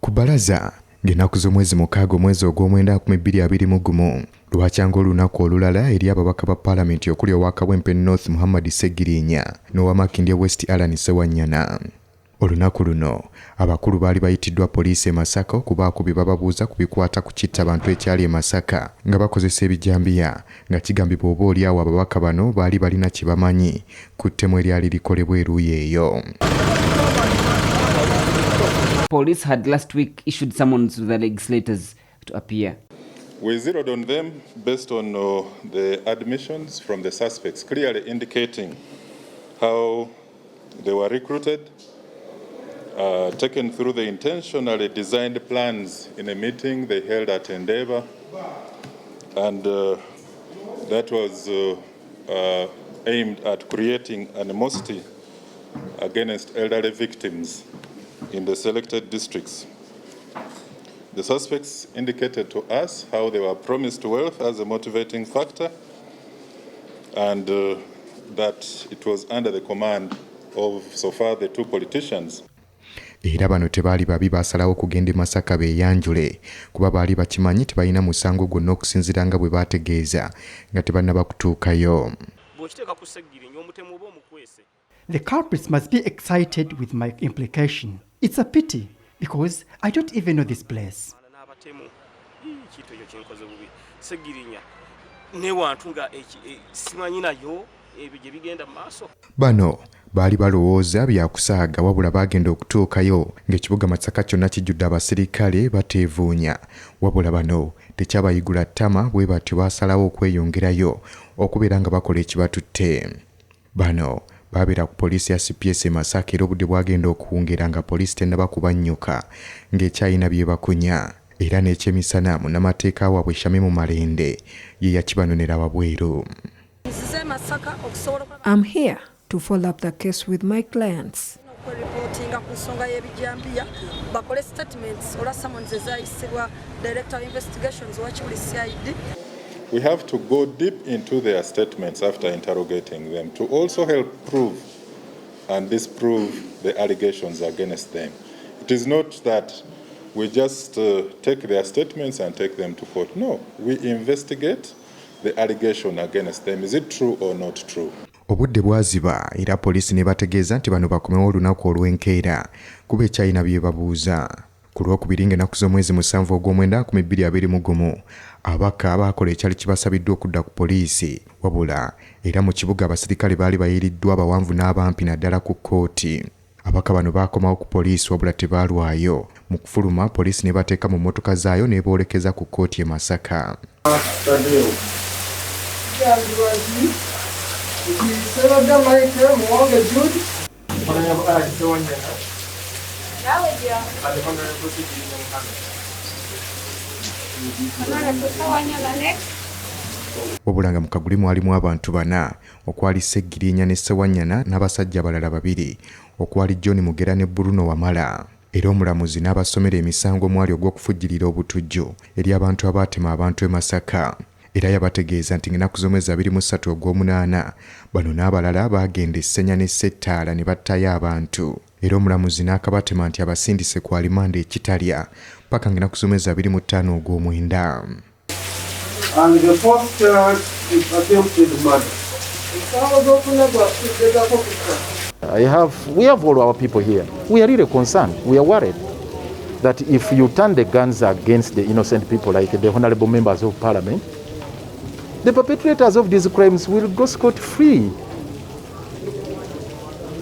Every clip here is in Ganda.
ku bbalaza ng'ennaku z'omwezi mukaaga omwezi ogw'omwenda 2021 lwakyanga olunaku olulala eri ababaka ba paalamenti okuli owa Kawempe North Muhammad Segirinya n'owa Makindye West Alan Sewanyana. Olunaku luno abakulu baali bayitiddwa poliisi e Masaka okubaako bye bababuuza ku bikwata ku kitta abantu ekyali e Masaka nga bakozesa ebijambiya nga kigambibwa oba oli awo ababaka bano baali balina kye bamanyi ku ttemu eryali likolebwa eruuyi eyo. Police had last week issued summons to the legislators to appear. We zeroed on them based on the admissions from the suspects, clearly indicating how they were recruited, taken through the intentionally designed plans in a meeting they held at Endeavour, and that was aimed at creating animosity against elderly victims in the selected districts. The suspects indicated to us how they were promised wealth as a motivating factor, and that it was under the command of so far the two politicians. Era bano tebaali babi basalawo kugenda Masaka beeyanjule kuba baali bakimanyi tebalina musango gwonna okusinziira nga bwe baategeeza nga tebannaba kutuukayo. The culprits must be excited with my implication. It's a pity because I don't even know this place. Bano baali balowooza byakusaaga wabula bagenda okutuukayo ng'ekibuga Masaka kyonna kijjudde abasirikale bateevuunya wabula bano tekyabayigula ttama bwe batyo baasalawo okweyongerayo okubeera nga bakola ekibatutte. Bano babeera ku poliisi ya CPS e Masaka era obudde bwagenda okuwungeera nga poliisi tennaba kubannyuka ng'ekyayina bye bakunya era n'ekyemisana munnamateeka waabwe Shamimu Malende ye yakibanonera wabweru. I'm here to follow up the case with my clients. We have to go deep into their statements after interrogating them to also help prove and disprove the allegations against them. It is not that we just take their statements and take them to court. No, we investigate the allegation against them. Is it true or not true? Obudde bwaziba era poliisi ne bategeeza nti bano bakomewo olunaku olw'enkeera kuba ekyayina bye babuuza. Ku lwokubiri ng'ennaku z'omwezi 7 ogw'omwenda 2021 abaka baakola ekyali kibasabiddwa okudda ku poliisi wabula era mu kibuga abasirikale baali bayiriddwa abawanvu n'abampi naddala ku kkooti. Abaka bano baakomawo ku poliisi wabula tebaalwayo. Mu kufuluma poliisi ne bateeka mu mmotoka zaayo ne boolekeza ku kkooti e Masaka. Wabula nga mu kaguli mwalimu abantu bana okwali Segirinya ne Sewanyana n'abasajja abalala 2 okwali John Mugera ne Bruno Wamala. Era omulamuzi n'abasomera emisango mwali ogw'okufujjirira obutujju eri abantu abaatema abantu e Masaka. Era yabategeeza nti ennaku z'omwezi 23 ogw'omunaana bano n'abalala baagenda essenya ne Settaala ne battayo abantu. Era omulamuzi n'akabatema nti abasindise ku alimanda ekitalya paka ng'ennaku z'omwezi 25 ogw'omwenda. And the first charge is attempted murder. We have all our people here. We are really concerned. We are worried that if you turn the guns against the innocent people like the honorable members of parliament, the perpetrators of these crimes will go scot-free.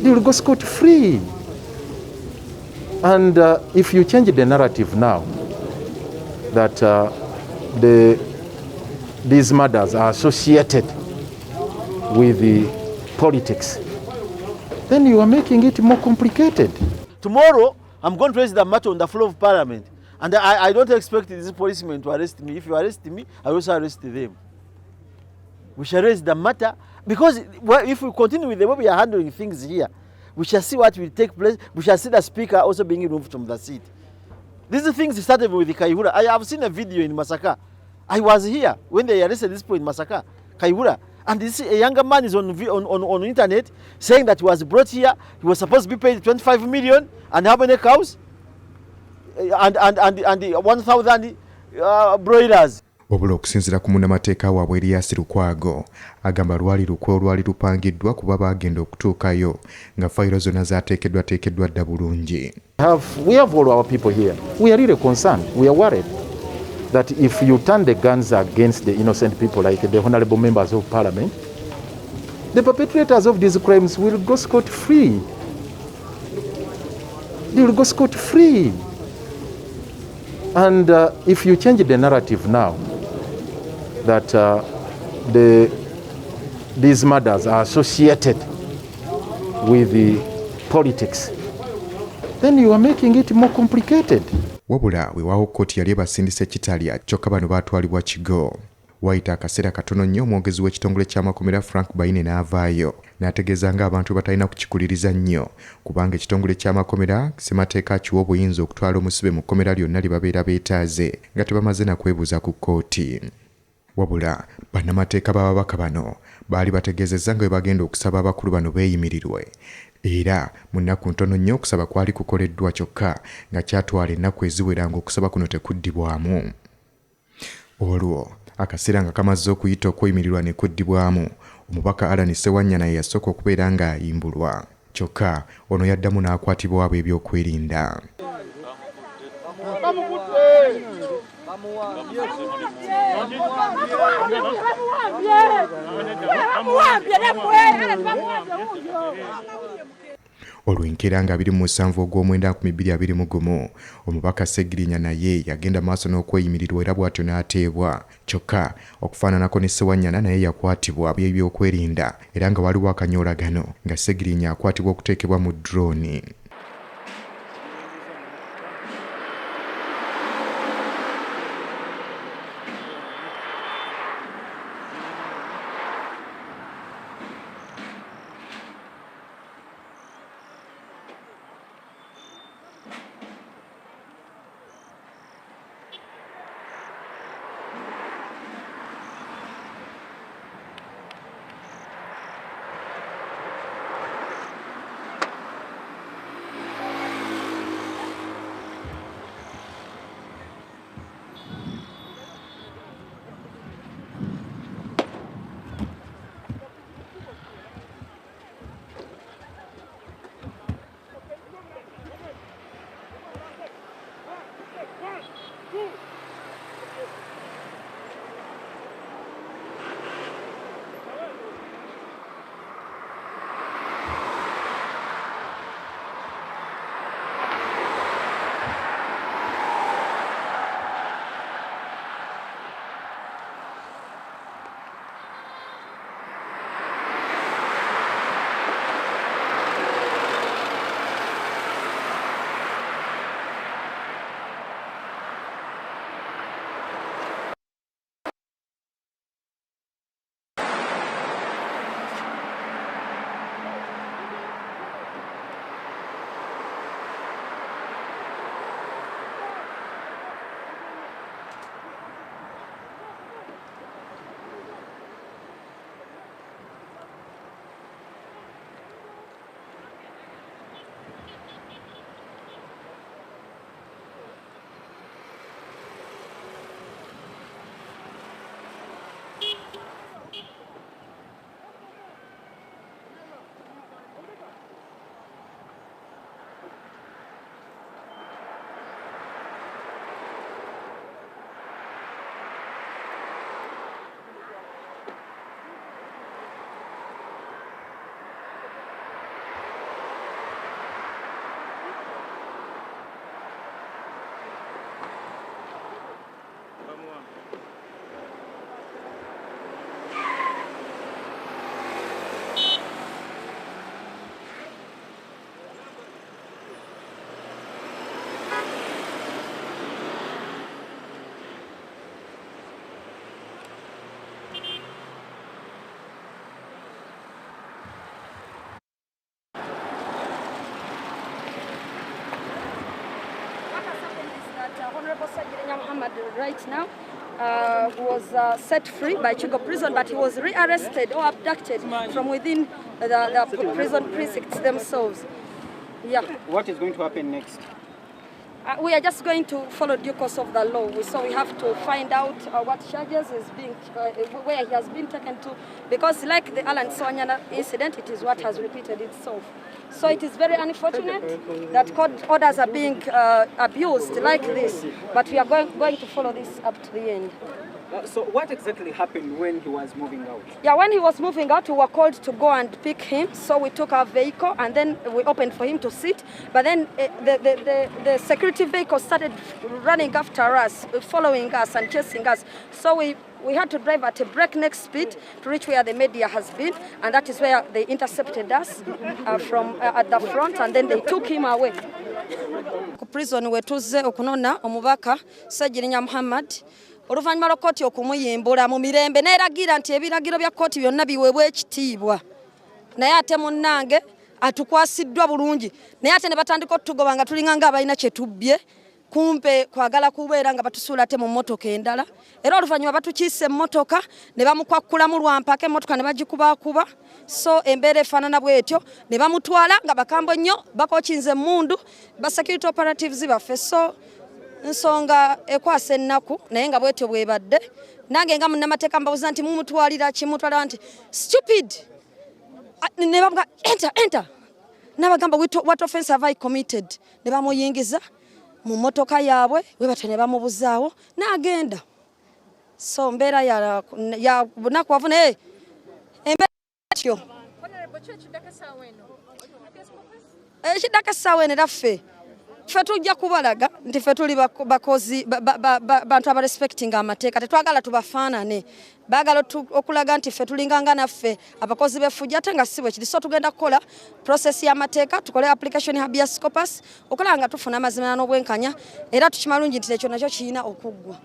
They will go scot-free. And if you change the narrative now that these murders are associated with the politics, then you are making it more complicated. Tomorrow, I'm going to raise the matter on the floor of parliament. And I don't expect these policemen to arrest me. If you arrest me, I also arrest them. We shall raise the matter because if we continue with the way we are handling things here, we shall see what will take place. We shall see the speaker also being removed from the seat. These things started with the Kaihura. I have seen a video in Masaka. I was here when they arrested this boy in Masaka, Kaihura. And this a younger man is on internet saying that he was brought here. He was supposed to be paid 25 million and how many cows? and 1,000 broilers. Wabula okusinziira ku munnamateeka waabwe Erias Lukwago agamba lwali lukwe olwali lupangiddwa kuba baagenda okutuukayo nga fayiro zonna zaateekeddwateekeddwa dda bulungi. We have all our people here. We are really concerned. We are worried that if you turn the guns against the innocent people like the honorable members of parliament, the perpetrators of these crimes will go scot-free. They will go scot-free. And if you change the narrative now that these murders are associated with the politics, then you are making it more complicated. Wabula weewaawo kkooti yali ebasindise Kitalya kyokka bano baatwalibwa Kigo. Wayita akaseera katono nnyo omwogezi w'ekitongole ky'amakomera Frank Baine n'avaayo n'ategeeza ng'abantu batalina kukikuliriza nnyo kubanga ekitongole ky'amakomera ssemateeka kiwa obuyinza okutwala omusibe mu kkomera lyonna lye babeera beetaaze nga tebamaze na kwebuuza ku kkooti. Wabula bannamateeka b'ababaka bano baali bategeezezza nga bwe bagenda okusaba abakulu bano beeyimirirwe era mu nnaku ntono nnyo okusaba kwali kukoleddwa kyokka nga kyatwala ennaku eziwera ng'okusaba kuno tekuddibwamu. Olwo akaseera nga kamaze okuyita okweyimirirwa ne kuddibwamu, omubaka Alan Sewanyana ye yasooka okubeera ng'ayimbulwa kyokka ono yaddamu n'akwatibwa abo ebyokwerinda. Olw'enkeera nga 27 ogw'omwenda 2021 omubaka Segirinya naye yagenda maaso n'okweyimirirwa era bw'atyo n'ateebwa kyokka okufaananako ne Sewanyana naye yakwatibwa by'ebyokwerinda era nga waliwo akanyoolagano nga Segirinya akwatibwa okuteekebwa mu drone. Honorable Segirinya right now was set free by Chigo prison, but he was rearrested or abducted from within the prison precincts themselves. Yeah. What is going to happen next? We are just going to follow due course of the law. So we have to find out what charges is being, where he has been taken to, because like the Alan Sonyana incident, it is what has repeated itself. So it is very unfortunate that court orders are being abused like this, but we are going to follow this up to the end. So what exactly happened when he was moving out? Yeah, when he was moving out, we were called to go and pick him. So we took our vehicle and then we opened for him to sit. But then the security vehicle started running after us, following us and chasing us. So we had to drive at a breakneck speed to reach where the media has been. And that is where they intercepted us from at the front, and then they took him away. Prison wetuze okunona omubaka Segirinya Muhammad. Oluvannyuma lw'ekkooti okumuyimbula mu mirembe n'eragira nti ebiragiro bya kkooti byonna biweebwa ekitiibwa. Naye ate munnange atukwasiddwa bulungi. Naye ate ne batandika otugoba nga tulinga ng'abalina kye tubbye. Kumpe kwagala kubeera nga batusuula ate mu mmotoka endala. Era oluvannyuma batukiise emmotoka ne bamukwakkulamu lwampaka emmotoka ne bagikubakuba. So embeera efaanana bw'etyo ne bamutwala nga bakambwe nnyo bakokinze emmundu ba security operatives baffe. So nsonga ekwasa ennaku naye nga bwetyo bwebadde nange nga munnamateeka mbabuuza nti mumutwalira kimutwala nti stupid ne bamuga enter n'abagamba what offense have I committed ne bamuyingiza mu mmotoka yaabwe we batyo ne bamubuzaawo n'agenda. So mbeera ya bunaku wavu naye embeera etyo ekidaka essaawa eno era ffe tujja kubalaga nti ffe tuli bakozi bantu abarespectinga amateeka, tetwagala tubafaanane, baagala okulaga nti ffe tulinganga naffe abakozi b'effujjo ate nga si bwe kiri. So tugenda kukola process y'amateeka, tukole application habeas corpus okulaba nga tufuna amazima n'obwenkanya, era tukimalungi nti ekyo nakyo kirina okuggwa.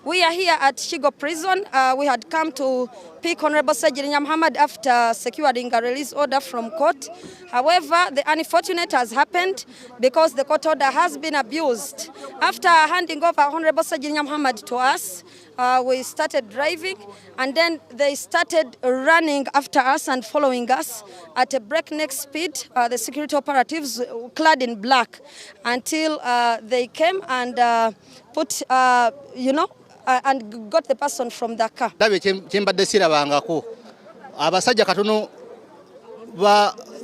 We are here at Shigo Prison. We had come to pick Honorable Segirinya Muhammad after securing a release order from court. However, the unfortunate has happened because the court order has been abused. After handing over Honorable Segirinya Muhammad to us, we started driving, and then they started running after us and following us at a breakneck speed, the security operatives clad in black, until they came and put, and got the person from the car. Kyembadde sirabangako abasajja katono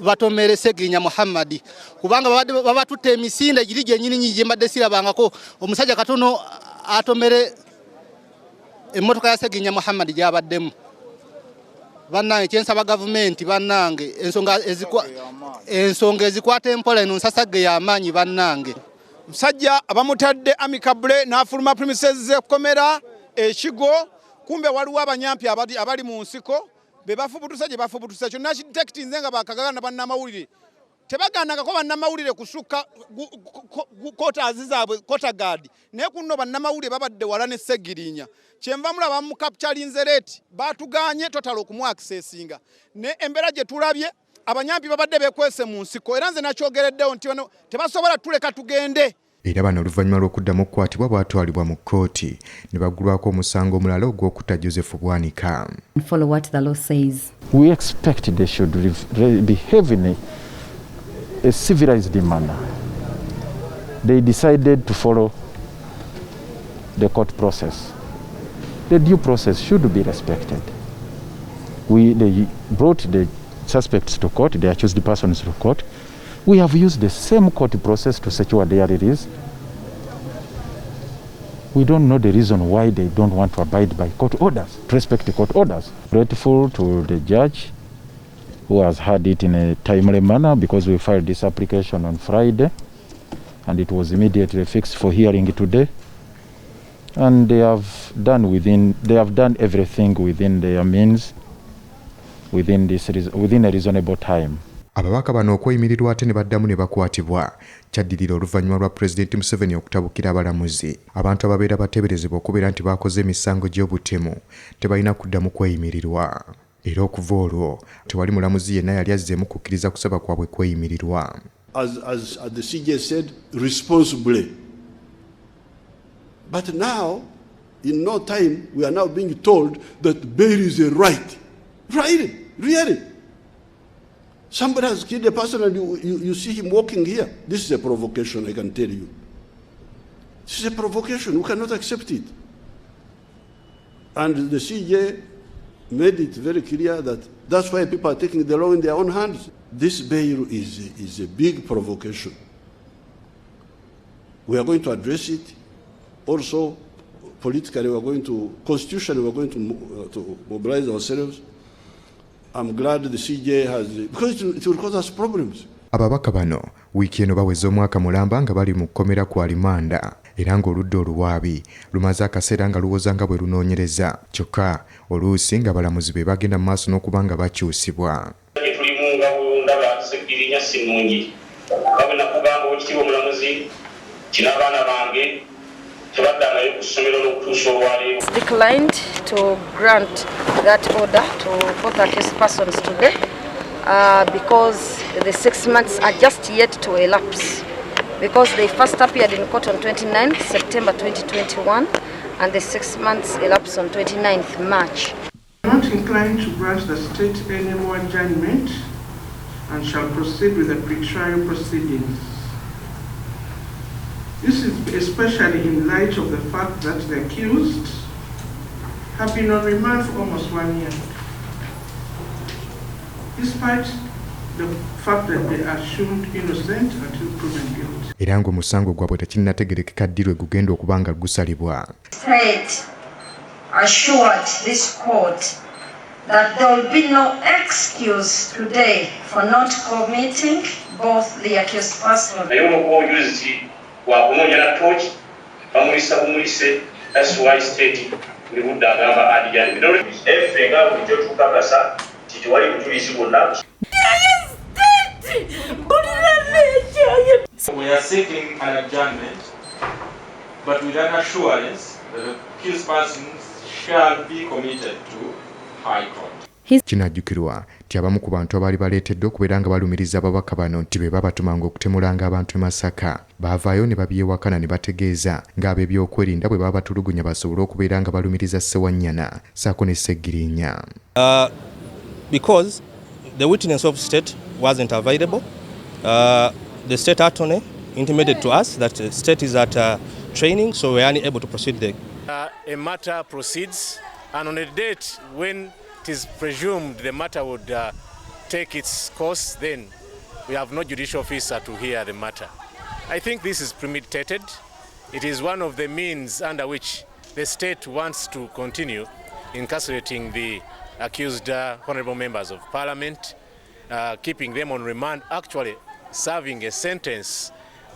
batomere Segirinya Muhammad kubanga babatutte emisinde giri gyennyini nyi gyembadde sirabangako omusajja katono atomere emmotoka ya Segirinya Muhammad gyabaddemu. Bannange kyensaba gavumenti bannange ensonga ezikwata empola eno nsasagge y'amaanyi bannange. Musajja abamutadde amicable n'afuluma premises z'ekkomera Shigo, kumbe waliwo abanyampi abali mu nsiko be bafubutusa gye bafubutusa. Kyonna kidetectinze nga bakagana bannamawulire tebaganangako bannamawulire kusukka quarters zaabwe quarter guard, naye kuno bannamawulire babadde wala ne Segirinya. Kyenva mulaba mu capturing rate batuganye total okumu accessinga ne embeera gye tulabye abanyampi babadde bekwese mu nsiko, era nze nakyogereddewo nti wano tebasobola tuleka tugende. Era bano oluvannyuma lw'okuddamu okukwatibwa baatwalibwa mu kkooti ne baggulwako omusango omulala ogw'okutta Joseph Bwanika. Follow what the law says. We expect they should behave in a civilized manner. They decided to follow the court process. The due process should be respected. They brought the suspects to court, the accused persons to court. We have used the same court process to secure their release. We don't know the reason why they don't want to abide by court orders, respect the court orders. Grateful to the judge who has heard it in a timely manner because we filed this application on Friday and it was immediately fixed for hearing today. And they have done everything within their means. Within a reasonable time. Ababaka bano okweyimirirwa ate ne baddamu ne bakwatibwa kyaddirira oluvannyuma lwa Pulezidenti Museveni okutabukira abalamuzi. Abantu ababeera bateeberezebwa okubeera nti bakoze emisango gy'obutemu tebalina kuddamu kweyimirirwa. Era okuva olwo tewali mulamuzi yenna yali azzeemu kukkiriza kusaba kwabwe kweyimirirwa. As the CJ said, responsibly. But now, in no time, we are now being told that bail is a right. Really? Somebody has killed a person and you see him walking here. This is a provocation, I can tell you. This is a provocation. We cannot accept it. And the CJ made it very clear that that's why people are taking the law in their own hands. This bail is a big provocation. We are going to address it. Also, politically, we are going to, constitutionally, we are going to mobilize ourselves. I'm glad the CJ has, because it will cause us problems. Ababaka bano wiiki eno baweza omwaka mulamba nga bali mu kkomera ku alimanda era ng'oludda oluwaabi lumaze akaseera nga luwoza nga bwe lunoonyereza kyokka oluusi nga balamuzi be bagenda mu maaso n'okuba nga bakyusibwa. Tulimu nga ndaba Segirinya si nnungi nga bwe nakugamba oweekitiibwa omulamuzi kino abaana bange tebaddangayo ku ssomero n'okutuusa olwaleero. Declined to grant that order to both accused persons today. Because the 6 months are just yet to elapse. Because they first appeared in court on 29th September 2021 and the 6 months elapsed on 29th March. I am not inclined to grant the state any more adjournment and shall proceed with the pre-trial proceedings. This is especially in light of the fact that the accused have been on remand for almost 1 year. Despite the fact that they are assumed innocent until proven guilty. Era ng'omusango gwabwe tekinnategerekeka ddi lwe gugenda okuba nga gusalibwa. State assured this court that there will be no excuse today for not committing both the accused person. Naye olw'okuba ojulizi wakunoonya na tooki bamulisa bumulise, that's why state buli budde agamba adijani. Effe nga bulijjo tukakasa titewali bujulizi bwonna. We are seeking an adjournment, but with an assurance that the accused persons shall be committed to High Court. Kinajjukirwa nti abamu ku bantu abaali baleeteddwa okubeera nga balumiriza ababaka bano nti be babatumanga okutemulanga abantu e Masaka baavaayo ne babyewakana ne bategeeza ng'ab'ebyokwerinda bwe baba batulugunya basobole okubeera nga balumiriza Ssewanyana ssaako ne Segirinya. Because the witness of state wasn't available, the state attorney intimated to us that the state is at training, so we are unable to proceed there. A matter proceeds, and on a date when it is presumed the matter would take its course, then we have no judicial officer to hear the matter. I think this is premeditated. It is one of the means under which the state wants to continue incarcerating the accused honorable members of parliament, keeping them on remand, actually serving a sentence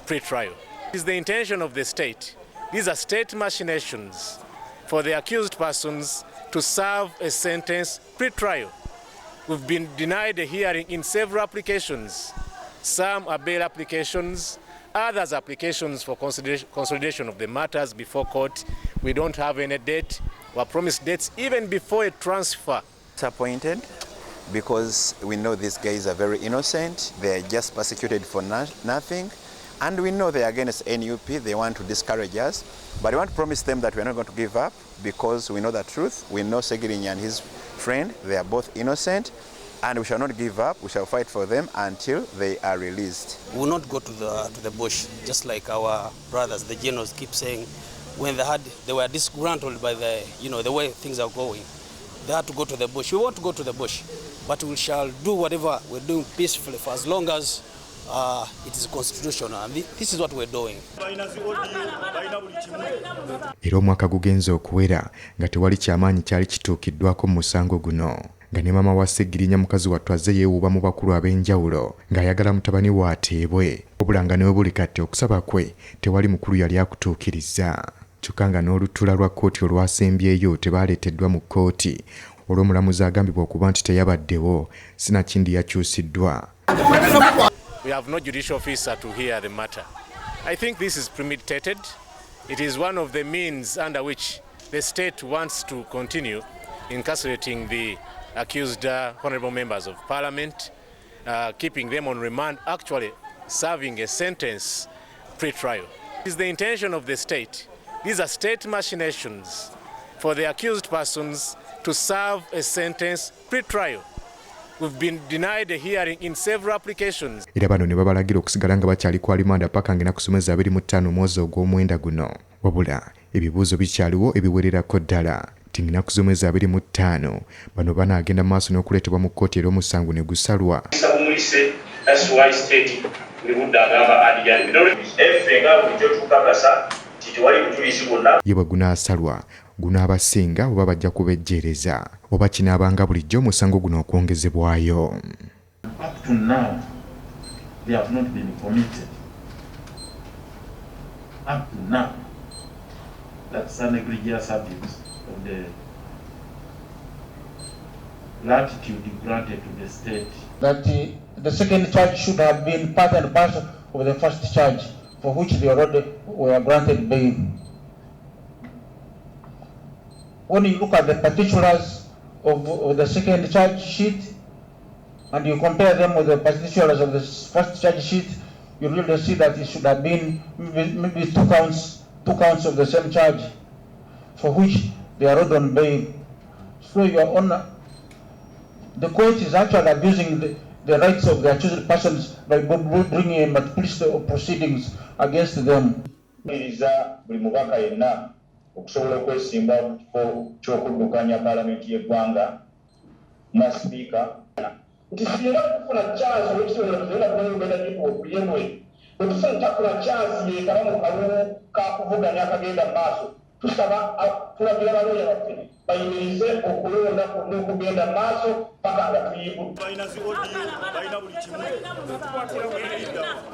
pre-trial. It is the intention of the state. These are state machinations for the accused persons to serve a sentence pre-trial. We've been denied a hearing in several applications. Some are bail applications, others applications for consolidation of the matters before court. We don't have any date. We are promised dates even before a transfer. Disappointed because we know these guys are very innocent. They are just persecuted for nothing. And we know they are against NUP. They want to discourage us. But we want to promise them that we are not going to give up because we know the truth. We know Segirinya and his friend, they are both innocent. And we shall not give up. We shall fight for them until they are released. We will not go to the bush, just like our brothers, the generals, keep saying. When they were disgruntled by the way things are going, they had to go to the bush. We want to go to the bush, but we shall do whatever we're doing peacefully for as long as it is constitutional. And this is what we're doing. Era omwaka gugenze okuwera nga tewali kyamaanyi kyali kituukiddwako mu musango guno. Nga ne maama wa Segirinya mukazi wattu azze yeewuuba mu bakulu ab'enjawulo ng'ayagala mutabani we ateebwe. Wabula nga newe buli kati okusaba kwe tewali mukulu yali akutuukiriza. Kyokka nga n'olutuula lwa kkooti olwasembyeyo tebaaleeteddwa mu kkooti olw'omulamuzi agambibwa okuba nti teyabaddewo sinakindi yakyusiddwa. We have no judicial officer to hear the matter. I think this is premeditated. It is one of the means under which the state wants to continue incarcerating the accused honorable members of parliament, keeping them on remand, actually serving a sentence pre-trial. It is the intention of the state. These are state machinations for the accused persons to serve a sentence pre-trial. We've been denied a hearing in several applications. Era bano ne babalagira okusigala nga bakyali ku alimanda paka ng'enaku 25 omwezi ogw'omwenda guno. Wabula ebibuuzo bikyaliwo ebiwererako ddala. Tingina kuzomeza 25 bano banaagenda maaso n'okuleetebwa mu kkooti era omusango ne gusalwa. That's why state we would have ye bwe gunaasalwa gunaabasinga oba bajja kubejjeereza oba kinaabanga bulijjo omusango guno okwongezebwayo. Up to now, they have not been committed. Up to now, that's an egregious abuse of the latitude granted to the state. That the second charge should have been part and parcel of the first charge, for which they already were granted bail. When you look at the particulars of the second charge sheet and you compare them with the particulars of the first charge sheet, you really see that it should have been maybe two counts of the same charge, for which they are already on bail. So Your Honor, the court is actually abusing the rights of the accused persons by bringing a multiplicity of proceedings against them. Buli mubaka yenna okusobola okwesimba ku kifo ky'okuddukanya paalamenti y'eggwanga na sipiika nti singa tukufuna chance olw'ekisobola tuzenda kunauganda nipo okuyemwe bwe tusente takula chance yeetaba mu kalulu ka kuvuganya akagenda mu maaso tusaba tulagira balooya baffe bayimirize okulonda n'okugenda mu maaso paka nga tuyibu.